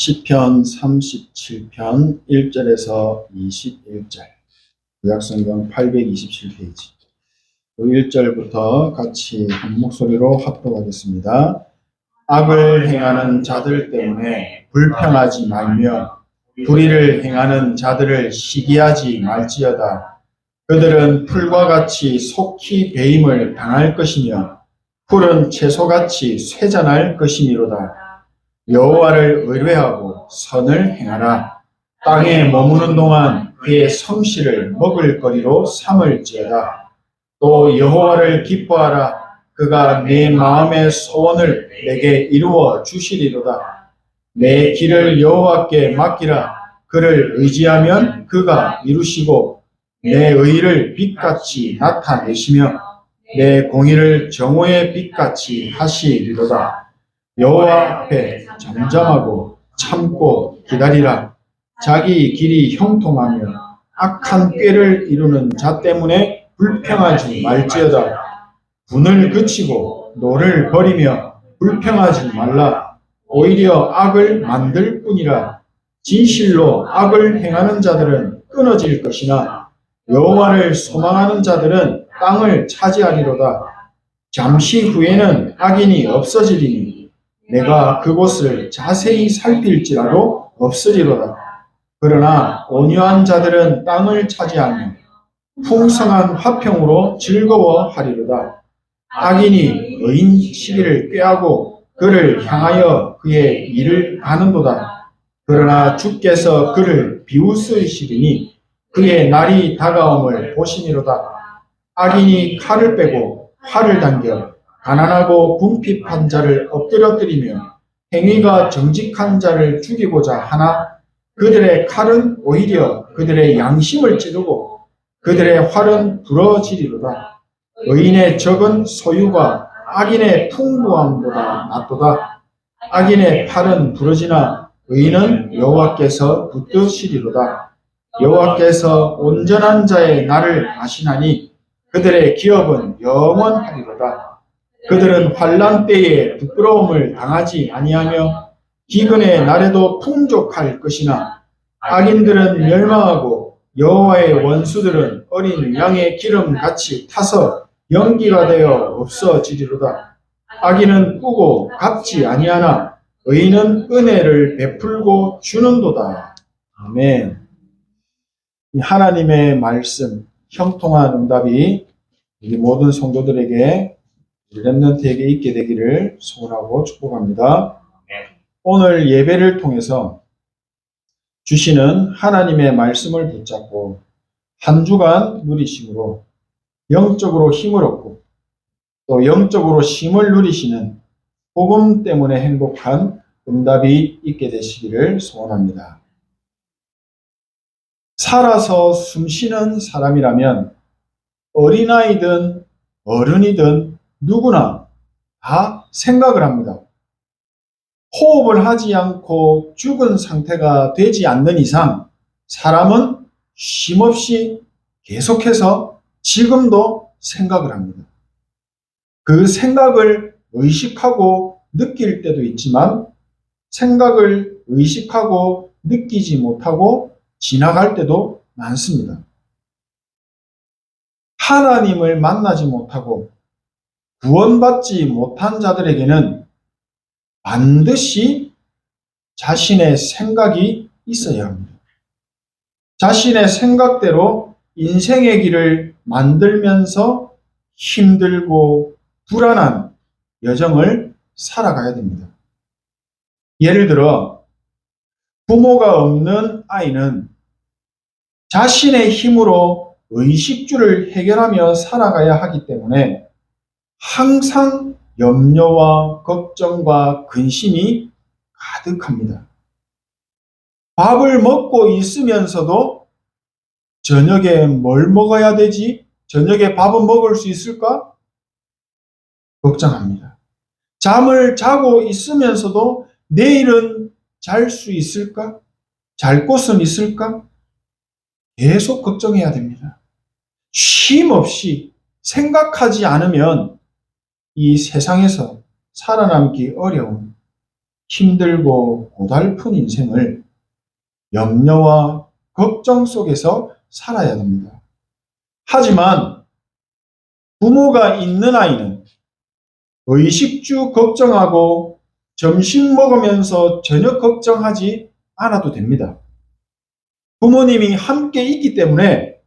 시편 37편 1절에서 21절, 구약성경 827페이지. 1절부터 같이 한 목소리로 합독하겠습니다. 악을 행하는 자들 때문에 불평하지 말며 불의를 행하는 자들을 시기하지 말지어다. 그들은 풀과 같이 속히 배임을 당할 것이며 풀은 채소같이 쇠잔할 것이미로다. 여호와를 의뢰하고 선을 행하라. 땅에 머무는 동안 그의 성실을 먹을 거리로 삼을지어다. 또 여호와를 기뻐하라. 그가 내 마음의 소원을 내게 이루어 주시리로다. 내 길을 여호와께 맡기라. 그를 의지하면 그가 이루시고 내 의를 빛같이 나타내시며 내 공의를 정오의 빛같이 하시리로다. 여호와 앞에 잠잠하고 참고 기다리라. 자기 길이 형통하며 악한 꾀를 이루는 자 때문에 불평하지 말지어다. 분을 그치고 노를 버리며 불평하지 말라. 오히려 악을 만들 뿐이라. 진실로 악을 행하는 자들은 끊어질 것이나 여호와를 소망하는 자들은 땅을 차지하리로다. 잠시 후에는 악인이 없어지리니 내가 그곳을 자세히 살필지라도 없으리로다. 그러나 온유한 자들은 땅을 차지하며 풍성한 화평으로 즐거워하리로다. 악인이 의인 시기를 꾀하고 그를 향하여 그의 일을 가는도다. 그러나 주께서 그를 비웃으시리니 그의 날이 다가옴을 보시니로다. 악인이 칼을 빼고 활을 당겨 가난하고 궁핍한 자를 엎드려뜨리며 행위가 정직한 자를 죽이고자 하나 그들의 칼은 오히려 그들의 양심을 찌르고 그들의 활은 부러지리로다. 의인의 적은 소유가 악인의 풍부함보다 낫도다. 악인의 팔은 부러지나 의인은 여호와께서 붙드시리로다. 여호와께서 온전한 자의 날을 아시나니 그들의 기업은 영원하리로다. 그들은 환난 때에 부끄러움을 당하지 아니하며 기근의 날에도 풍족할 것이나 악인들은 멸망하고 여호와의 원수들은 어린 양의 기름같이 타서 연기가 되어 없어지리로다. 악인은 꾸고 갚지 아니하나 의인은 은혜를 베풀고 주는도다. 아멘. 하나님의 말씀, 형통한 응답이 우리 모든 성도들에게 렘넌트에게 있게 되기를 소원하고 축복합니다. 오늘 예배를 통해서 주시는 하나님의 말씀을 붙잡고 한 주간 누리심으로 영적으로 힘을 얻고 또 영적으로 쉼을 누리시는 복음 때문에 행복한 응답이 있게 되시기를 소원합니다. 살아서 숨쉬는 사람이라면 어린아이든 어른이든 누구나 다 생각을 합니다. 호흡을 하지 않고 죽은 상태가 되지 않는 이상 사람은 쉼없이 계속해서 지금도 생각을 합니다. 그 생각을 의식하고 느낄 때도 있지만 생각을 의식하고 느끼지 못하고 지나갈 때도 많습니다. 하나님을 만나지 못하고 구원받지 못한 자들에게는 반드시 자신의 생각이 있어야 합니다. 자신의 생각대로 인생의 길을 만들면서 힘들고 불안한 여정을 살아가야 됩니다. 예를 들어 부모가 없는 아이는 자신의 힘으로 의식주를 해결하며 살아가야 하기 때문에 항상 염려와 걱정과 근심이 가득합니다. 밥을 먹고 있으면서도 저녁에 뭘 먹어야 되지? 저녁에 밥은 먹을 수 있을까? 걱정합니다. 잠을 자고 있으면서도 내일은 잘 수 있을까? 잘 곳은 있을까? 계속 걱정해야 됩니다. 쉼 없이 생각하지 않으면 이 세상에서 살아남기 어려운 힘들고 고달픈 인생을 염려와 걱정 속에서 살아야 됩니다. 하지만 부모가 있는 아이는 의식주 걱정하고 점심 먹으면서 저녁 걱정하지 않아도 됩니다. 부모님이 함께 있기 때문에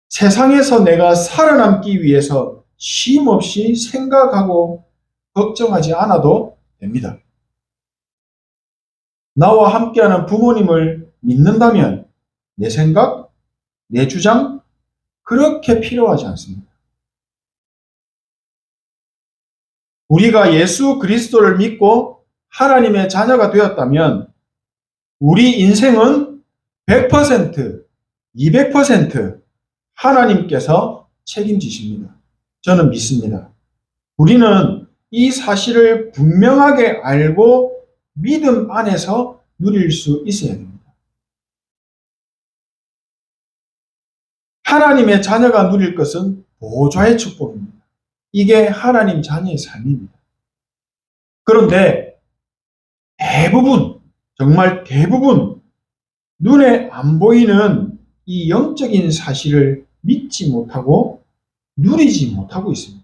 세상에서 내가 살아남기 위해서 쉼없이 생각하고 걱정하지 않아도 됩니다. 나와 함께하는 부모님을 믿는다면 내 생각, 내 주장 그렇게 필요하지 않습니다. 우리가 예수 그리스도를 믿고 하나님의 자녀가 되었다면 우리 인생은 100%, 200% 하나님께서 책임지십니다. 저는 믿습니다. 우리는 이 사실을 분명하게 알고 믿음 안에서 누릴 수 있어야 됩니다. 하나님의 자녀가 누릴 것은 보좌의 축복입니다. 이게 하나님 자녀의 삶입니다. 그런데 대부분, 정말 대부분 눈에 안 보이는 이 영적인 사실을 믿지 못하고 누리지 못하고 있습니다.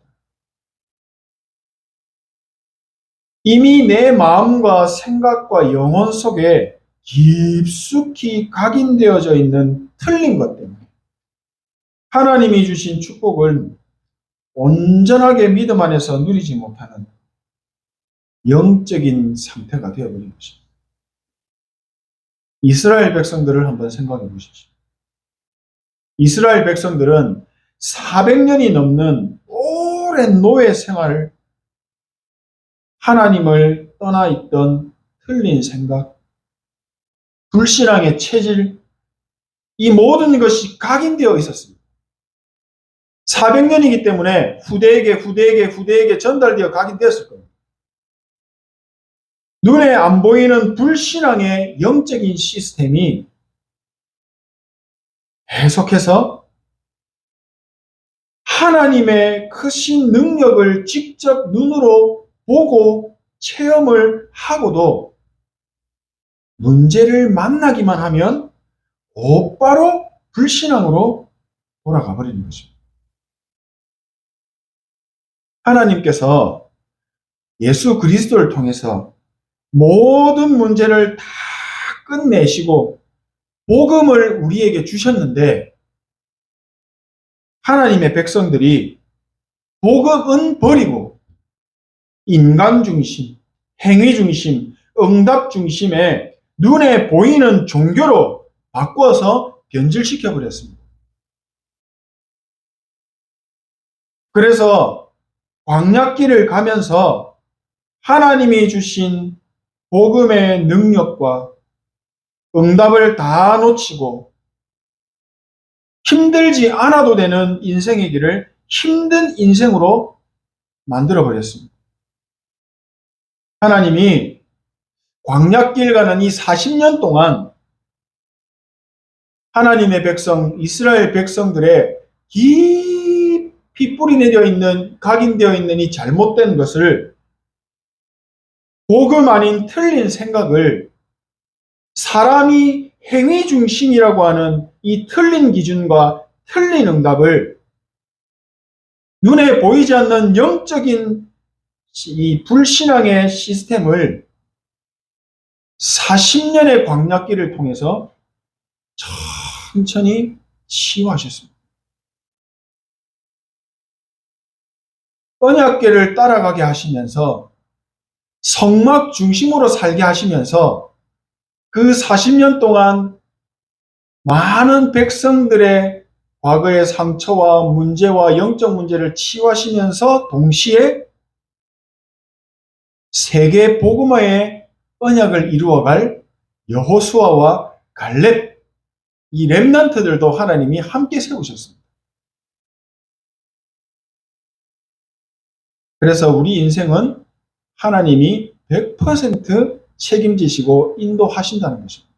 이미 내 마음과 생각과 영혼 속에 깊숙이 각인되어져 있는 틀린 것 때문에 하나님이 주신 축복을 온전하게 믿음 안에서 누리지 못하는 영적인 상태가 되어버린 것입니다. 이스라엘 백성들을 한번 생각해 보십시오. 이스라엘 백성들은 400년이 넘는 오랜 노예 생활을 하나님을 떠나 있던 틀린 생각, 불신앙의 체질, 이 모든 것이 각인되어 있었습니다. 400년이기 때문에 후대에게 전달되어 각인되었을 겁니다. 눈에 안 보이는 불신앙의 영적인 시스템이 계속해서 하나님의 크신 능력을 직접 눈으로 보고 체험을 하고도 문제를 만나기만 하면 곧바로 불신앙으로 돌아가 버리는 것입니다. 하나님께서 예수 그리스도를 통해서 모든 문제를 다 끝내시고 복음을 우리에게 주셨는데 하나님의 백성들이 복음은 버리고 인간 중심, 행위 중심, 응답 중심의 눈에 보이는 종교로 바꿔서 변질시켜 버렸습니다. 그래서 광야길을 가면서 하나님이 주신 복음의 능력과 응답을 다 놓치고 힘들지 않아도 되는 인생의 길을 힘든 인생으로 만들어 버렸습니다. 하나님이 광야길 가는 이 40년 동안 하나님의 백성, 이스라엘 백성들의 깊이 뿌리내려 있는, 각인되어 있는 이 잘못된 것을 복음 아닌 틀린 생각을 사람이 행위 중심이라고 하는 이 틀린 기준과 틀린 응답을 눈에 보이지 않는 영적인 이 불신앙의 시스템을 40년의 광야길을 통해서 천천히 치유하셨습니다. 언약궤를 따라가게 하시면서 성막 중심으로 살게 하시면서 그 40년 동안 많은 백성들의 과거의 상처와 문제와 영적 문제를 치유하시면서 동시에 세계 복음화의 언약을 이루어갈 여호수아와 갈렙, 이 렘넌트들도 하나님이 함께 세우셨습니다. 그래서 우리 인생은 하나님이 100% 책임지시고 인도하신다는 것입니다.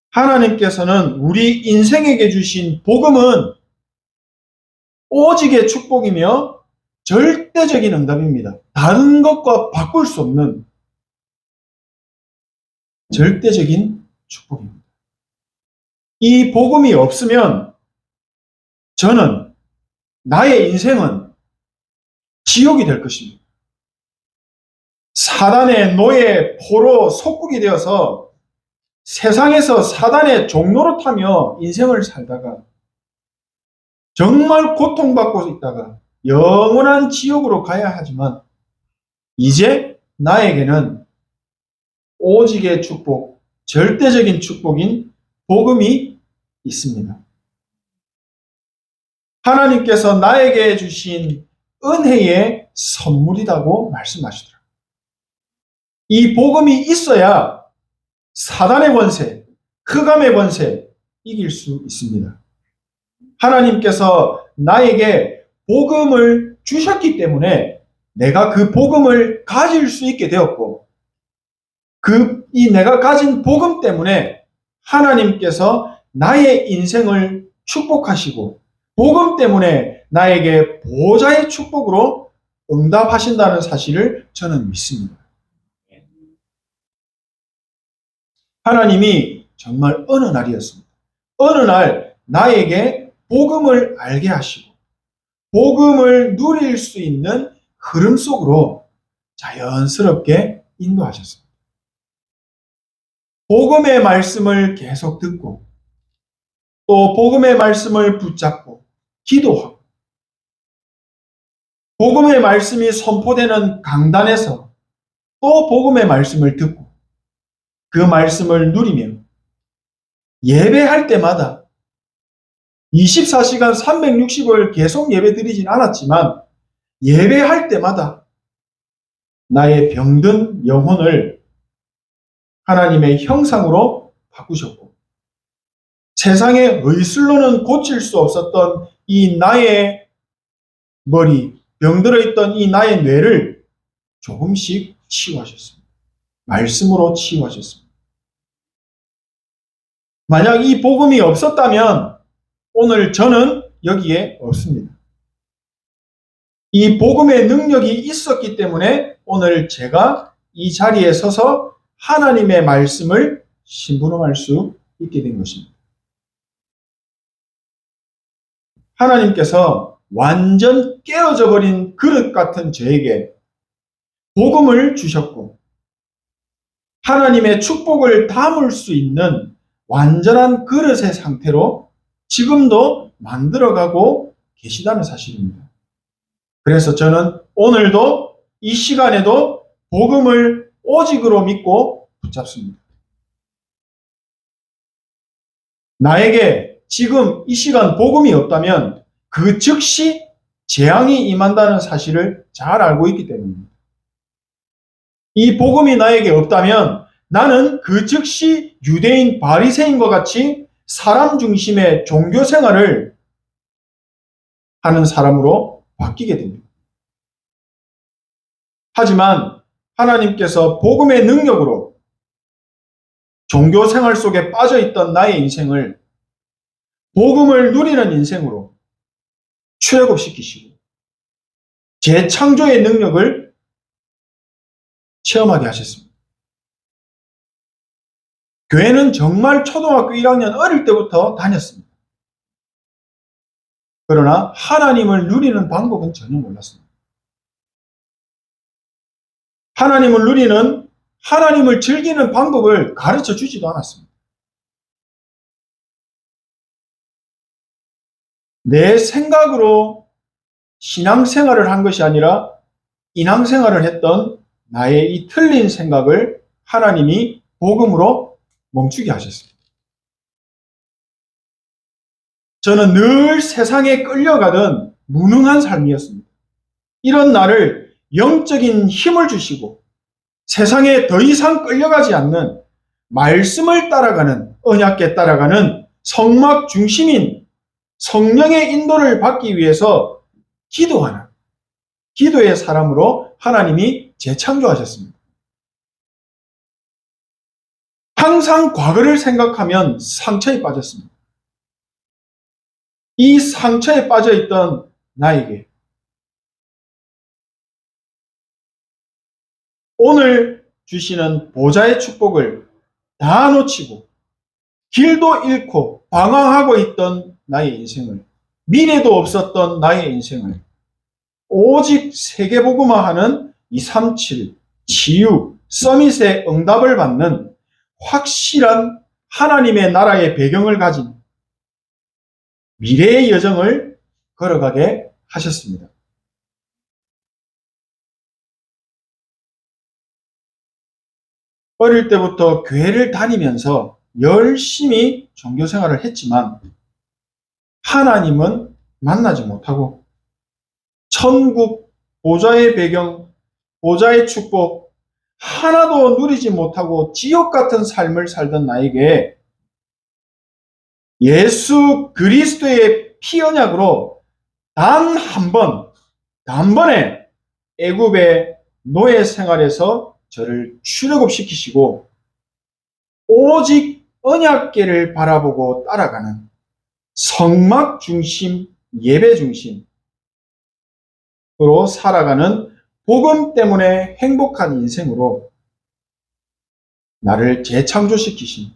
하나님께서는 우리 인생에게 주신 복음은 오직의 축복이며 절대적인 응답입니다. 다른 것과 바꿀 수 없는 절대적인 축복입니다. 이 복음이 없으면 저는, 나의 인생은 지옥이 될 것입니다. 사단의 노예, 포로, 속국이 되어서 세상에서 사단의 종로로 타며 인생을 살다가 정말 고통받고 있다가 영원한 지옥으로 가야 하지만, 이제 나에게는 오직의 축복, 절대적인 축복인 복음이 있습니다. 하나님께서 나에게 주신 은혜의 선물이라고 말씀하시더라고요. 이 복음이 있어야 사단의 권세, 흑암의 권세 이길 수 있습니다. 하나님께서 나에게 복음을 주셨기 때문에 내가 그 복음을 가질 수 있게 되었고, 이 내가 가진 복음 때문에 하나님께서 나의 인생을 축복하시고, 복음 때문에 나에게 보좌의 축복으로 응답하신다는 사실을 저는 믿습니다. 하나님이 정말 어느 날이었습니다. 어느 날 나에게 복음을 알게 하시고 복음을 누릴 수 있는 흐름 속으로 자연스럽게 인도하셨습니다. 복음의 말씀을 계속 듣고 또 복음의 말씀을 붙잡고 기도하고 복음의 말씀이 선포되는 강단에서 또 복음의 말씀을 듣고 그 말씀을 누리며 예배할 때마다 24시간 360을 계속 예배 드리진 않았지만 예배할 때마다 나의 병든 영혼을 하나님의 형상으로 바꾸셨고, 세상의 의술로는 고칠 수 없었던 이 나의 머리, 병들어 있던 이 나의 뇌를 조금씩 치유하셨습니다. 말씀으로 치유하셨습니다. 만약 이 복음이 없었다면 오늘 저는 여기에 없습니다. 이 복음의 능력이 있었기 때문에 오늘 제가 이 자리에 서서 하나님의 말씀을 심부름할 수 있게 된 것입니다. 하나님께서 완전 깨어져 버린 그릇 같은 저에게 복음을 주셨고 하나님의 축복을 담을 수 있는 완전한 그릇의 상태로 지금도 만들어가고 계시다는 사실입니다. 그래서 저는 오늘도 이 시간에도 복음을 오직으로 믿고 붙잡습니다. 나에게 지금 이 시간 복음이 없다면 그 즉시 재앙이 임한다는 사실을 잘 알고 있기 때문입니다. 이 복음이 나에게 없다면 나는 그 즉시 유대인 바리새인과 같이 사람 중심의 종교 생활을 하는 사람으로 바뀌게 됩니다. 하지만 하나님께서 복음의 능력으로 종교 생활 속에 빠져있던 나의 인생을 복음을 누리는 인생으로 출애굽시키시고 재창조의 능력을 체험하게 하셨습니다. 교회는 정말 초등학교 1학년 어릴 때부터 다녔습니다. 그러나 하나님을 누리는 방법은 전혀 몰랐습니다. 하나님을 누리는, 하나님을 즐기는 방법을 가르쳐 주지도 않았습니다. 내 생각으로 신앙생활을 한 것이 아니라 인앙생활을 했던 나의 이 틀린 생각을 하나님이 복음으로 멈추게 하셨습니다. 저는 늘 세상에 끌려가던 무능한 삶이었습니다. 이런 나를 영적인 힘을 주시고 세상에 더 이상 끌려가지 않는 말씀을 따라가는, 언약궤 따라가는 성막 중심인 성령의 인도를 받기 위해서 기도하는 기도의 사람으로 하나님이 재창조하셨습니다. 항상 과거를 생각하면 상처에 빠졌습니다. 이 상처에 빠져있던 나에게 오늘 주시는 보좌의 축복을 다 놓치고 길도 잃고 방황하고 있던 나의 인생을, 미래도 없었던 나의 인생을 오직 세계복음화하는 237 치유 서밋의 응답을 받는 확실한 하나님의 나라의 배경을 가진 미래의 여정을 걸어가게 하셨습니다. 어릴 때부터 교회를 다니면서 열심히 종교 생활을 했지만 하나님은 만나지 못하고 천국, 보좌의 배경, 보좌의 축복 하나도 누리지 못하고 지옥 같은 삶을 살던 나에게 예수 그리스도의 피 언약으로 단 한 번에 애굽의 노예 생활에서 저를 출애굽시키시고 오직 언약궤를 바라보고 따라가는 성막 중심, 예배 중심으로 살아가는 복음 때문에 행복한 인생으로 나를 재창조시키신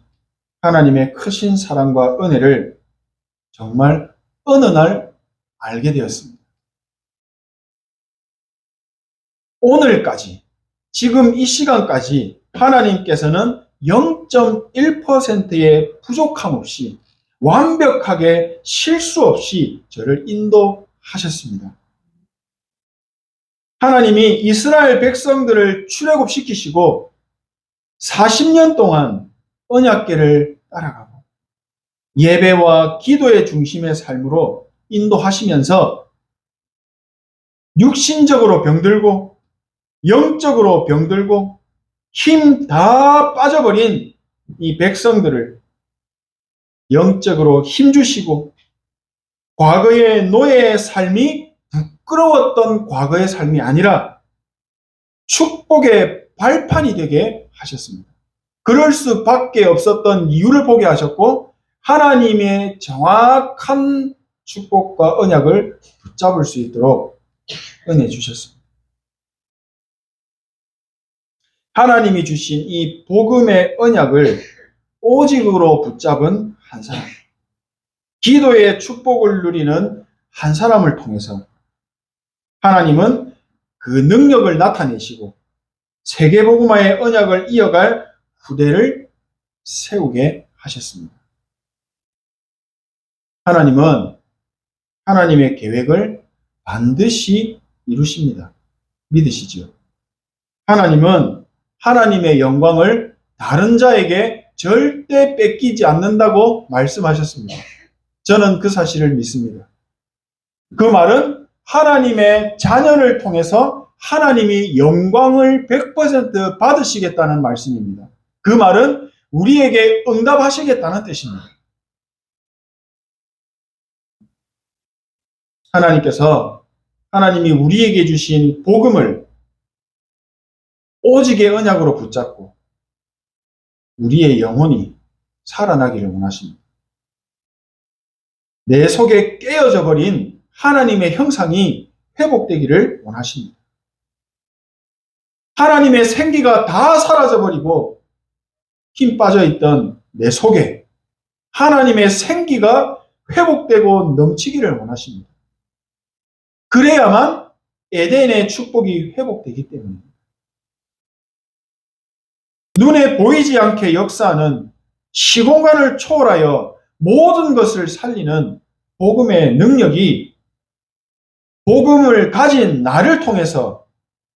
하나님의 크신 사랑과 은혜를 정말 어느 날 알게 되었습니다. 오늘까지, 지금 이 시간까지 하나님께서는 0.1%의 부족함 없이 완벽하게 실수 없이 저를 인도하셨습니다. 하나님이 이스라엘 백성들을 출애굽시키시고 40년 동안 언약궤를 따라가고 예배와 기도의 중심의 삶으로 인도하시면서 육신적으로 병들고 영적으로 병들고 힘 다 빠져버린 이 백성들을 영적으로 힘주시고 과거의 노예의 삶이 부끄러웠던 과거의 삶이 아니라 축복의 발판이 되게 하셨습니다. 그럴 수밖에 없었던 이유를 보게 하셨고 하나님의 정확한 축복과 언약을 붙잡을 수 있도록 은혜 주셨습니다. 하나님이 주신 이 복음의 언약을 오직으로 붙잡은 한 사람, 기도의 축복을 누리는 한 사람을 통해서 하나님은 그 능력을 나타내시고 세계복음화의 언약을 이어갈 후대를 세우게 하셨습니다. 하나님은 하나님의 계획을 반드시 이루십니다. 믿으시지요? 하나님은 하나님의 영광을 다른 자에게 절대 뺏기지 않는다고 말씀하셨습니다. 저는 그 사실을 믿습니다. 그 말은 하나님의 자녀를 통해서 하나님이 영광을 100% 받으시겠다는 말씀입니다. 그 말은 우리에게 응답하시겠다는 뜻입니다. 하나님이 우리에게 주신 복음을 오직의 언약으로 붙잡고 우리의 영혼이 살아나기를 원하십니다. 내 속에 깨어져 버린 하나님의 형상이 회복되기를 원하십니다. 하나님의 생기가 다 사라져버리고 힘 빠져있던 내 속에 하나님의 생기가 회복되고 넘치기를 원하십니다. 그래야만 에덴의 축복이 회복되기 때문입니다. 눈에 보이지 않게 역사하는 시공간을 초월하여 모든 것을 살리는 복음의 능력이 복음을 가진 나를 통해서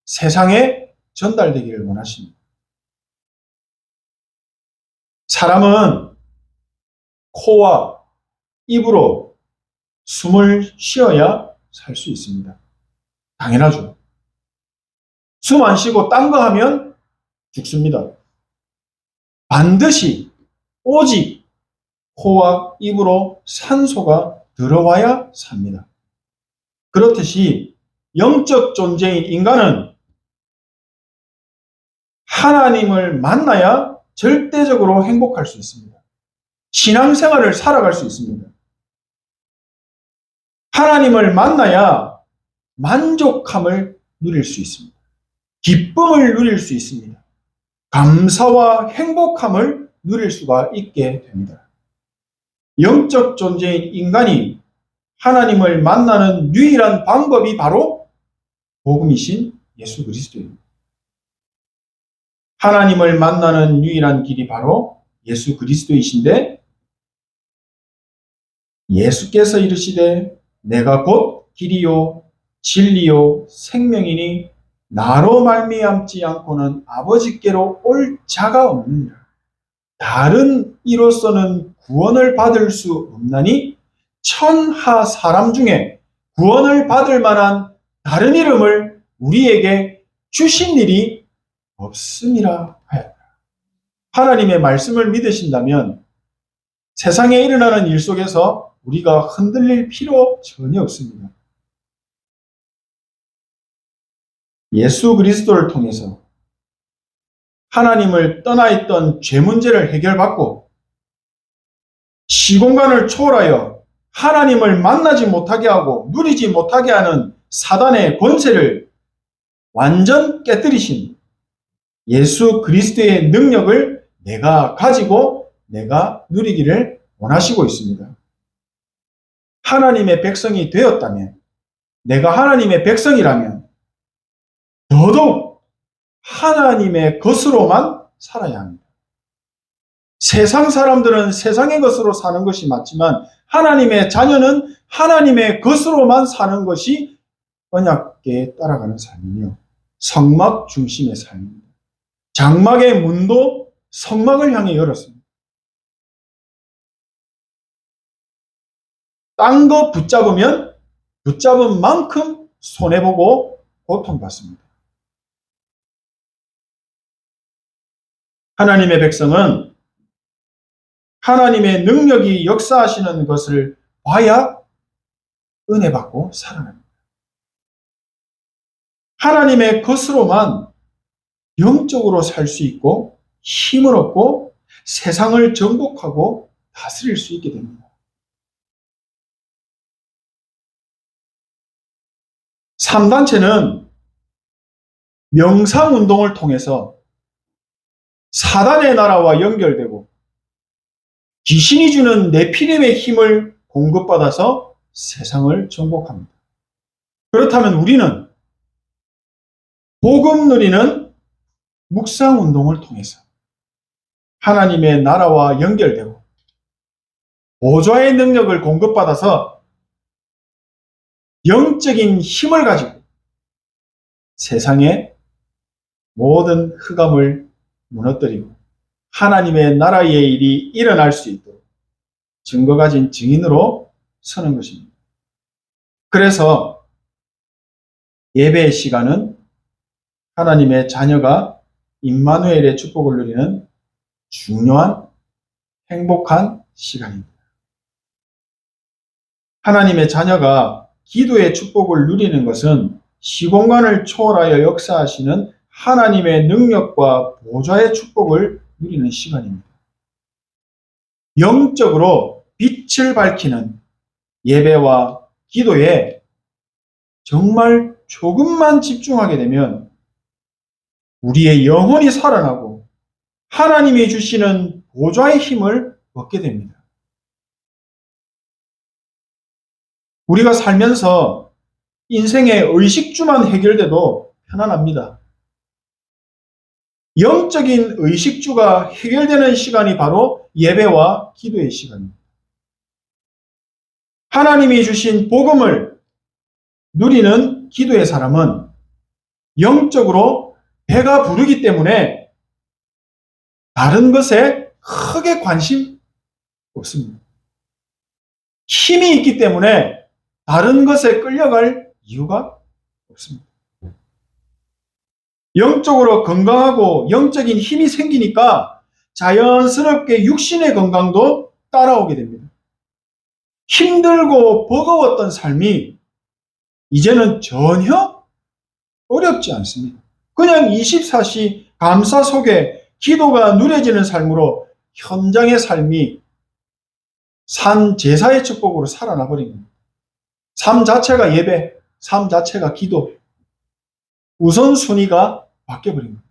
세상에 전달되기를 원하십니다. 사람은 코와 입으로 숨을 쉬어야 살 수 있습니다. 당연하죠. 숨 안 쉬고 딴 거 하면 죽습니다. 반드시 오직 코와 입으로 산소가 들어와야 삽니다. 그렇듯이 영적 존재인 인간은 하나님을 만나야 절대적으로 행복할 수 있습니다. 신앙생활을 살아갈 수 있습니다. 하나님을 만나야 만족함을 누릴 수 있습니다. 기쁨을 누릴 수 있습니다. 감사와 행복함을 누릴 수가 있게 됩니다. 영적 존재인 인간이 하나님을 만나는 유일한 방법이 바로 복음이신 예수 그리스도입니다. 하나님을 만나는 유일한 길이 바로 예수 그리스도이신데, 예수께서 이르시되 내가 곧 길이요 진리요 생명이니 나로 말미암지 않고는 아버지께로 올 자가 없느니라. 다른 이로서는 구원을 받을 수 없나니 천하 사람 중에 구원을 받을 만한 다른 이름을 우리에게 주신 일이 없음이라 하였다. 하나님의 말씀을 믿으신다면 세상에 일어나는 일 속에서 우리가 흔들릴 필요 전혀 없습니다. 예수 그리스도를 통해서 하나님을 떠나 있던 죄 문제를 해결받고 시공간을 초월하여 하나님을 만나지 못하게 하고 누리지 못하게 하는 사단의 권세를 완전 깨뜨리신 예수 그리스도의 능력을 내가 가지고 내가 누리기를 원하시고 있습니다. 하나님의 백성이 되었다면, 내가 하나님의 백성이라면 더더욱 하나님의 것으로만 살아야 합니다. 세상 사람들은 세상의 것으로 사는 것이 맞지만 하나님의 자녀는 하나님의 것으로만 사는 것이 언약궤에 따라가는 삶이요, 성막 중심의 삶입니다. 장막의 문도 성막을 향해 열었습니다. 딴 거 붙잡으면 붙잡은 만큼 손해보고 고통받습니다. 하나님의 백성은 하나님의 능력이 역사하시는 것을 봐야 은혜받고 살아납니다. 하나님의 것으로만 영적으로 살 수 있고 힘을 얻고 세상을 정복하고 다스릴 수 있게 됩니다. 3단체는 명상운동을 통해서 사단의 나라와 연결되고 귀신이 주는 네피림의 힘을 공급받아서 세상을 정복합니다. 그렇다면 우리는 복음 누리는 묵상운동을 통해서 하나님의 나라와 연결되고 보좌의 능력을 공급받아서 영적인 힘을 가지고 세상의 모든 흑암을 무너뜨리고 하나님의 나라의 일이 일어날 수 있도록 증거 가진 증인으로 서는 것입니다. 그래서 예배의 시간은 하나님의 자녀가 임마누엘의 축복을 누리는 중요한 행복한 시간입니다. 하나님의 자녀가 기도의 축복을 누리는 것은 시공간을 초월하여 역사하시는 하나님의 능력과 보좌의 축복을 누리는 시간입니다. 영적으로 빛을 밝히는 예배와 기도에 정말 조금만 집중하게 되면 우리의 영혼이 살아나고 하나님이 주시는 보좌의 힘을 얻게 됩니다. 우리가 살면서 인생의 의식주만 해결돼도 편안합니다. 영적인 의식주가 해결되는 시간이 바로 예배와 기도의 시간입니다. 하나님이 주신 복음을 누리는 기도의 사람은 영적으로 배가 부르기 때문에 다른 것에 크게 관심 없습니다. 힘이 있기 때문에 다른 것에 끌려갈 이유가 없습니다. 영적으로 건강하고 영적인 힘이 생기니까 자연스럽게 육신의 건강도 따라오게 됩니다. 힘들고 버거웠던 삶이 이제는 전혀 어렵지 않습니다. 그냥 24시 감사 속에 기도가 누려지는 삶으로 현장의 삶이 산 제사의 축복으로 살아나 버린 겁니다. 삶 자체가 예배, 삶 자체가 기도, 우선순위가 바뀌어버린 겁니다.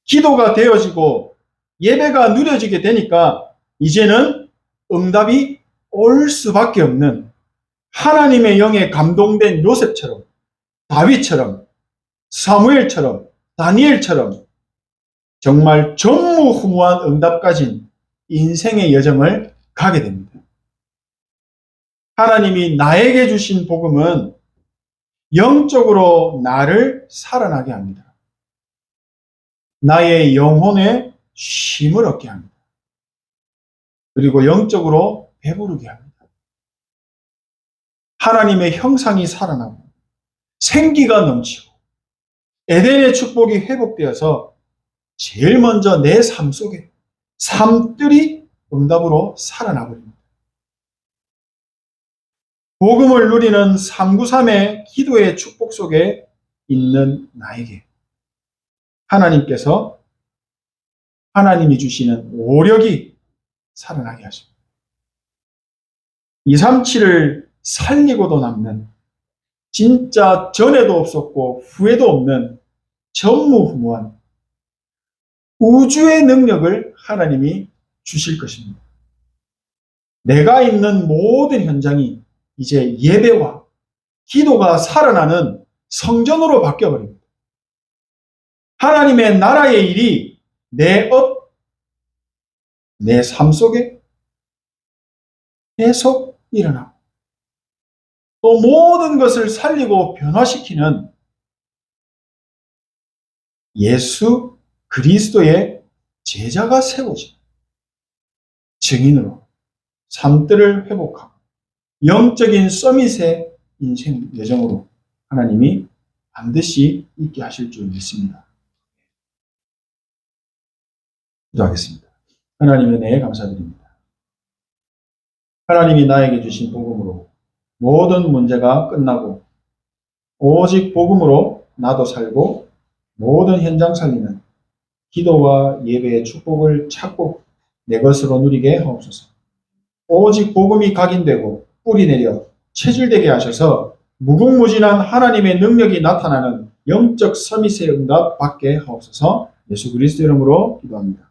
기도가 되어지고 예배가 누려지게 되니까 이제는 응답이 올 수밖에 없는 하나님의 영에 감동된 요셉처럼, 다윗처럼, 사무엘처럼, 다니엘처럼 정말 전무후무한 응답 가진 인생의 여정을 가게 됩니다. 하나님이 나에게 주신 복음은 영적으로 나를 살아나게 합니다. 나의 영혼에 쉼을 얻게 합니다. 그리고 영적으로 배부르게 합니다. 하나님의 형상이 살아나고 생기가 넘치고 에덴의 축복이 회복되어서 제일 먼저 내 삶 속에 삶들이 응답으로 살아나버립니다. 복음을 누리는 393의 기도의 축복 속에 있는 나에게 하나님께서 하나님이 주시는 오력이 살아나게 하십니다. 237을 살리고도 남는 진짜 전에도 없었고 후에도 없는 전무후무한 우주의 능력을 하나님이 주실 것입니다. 내가 있는 모든 현장이 이제 예배와 기도가 살아나는 성전으로 바뀌어버립니다. 하나님의 나라의 일이 내 삶 속에 계속 일어나고 또 모든 것을 살리고 변화시키는 예수 그리스도의 제자가 세워진 증인으로 삶들을 회복하고 영적인 서밋의 인생 여정으로 하나님이 반드시 있게 하실 줄 믿습니다. 기도하겠습니다. 하나님의 은혜에 감사드립니다. 하나님이 나에게 주신 복음으로 모든 문제가 끝나고 오직 복음으로 나도 살고 모든 현장 살리는 기도와 예배의 축복을 찾고 내 것으로 누리게 하옵소서. 오직 복음이 각인되고 뿌리 내려 체질되게 하셔서 무궁무진한 하나님의 능력이 나타나는 영적 서밋의 응답 받게 하옵소서. 예수 그리스도 이름으로 기도합니다.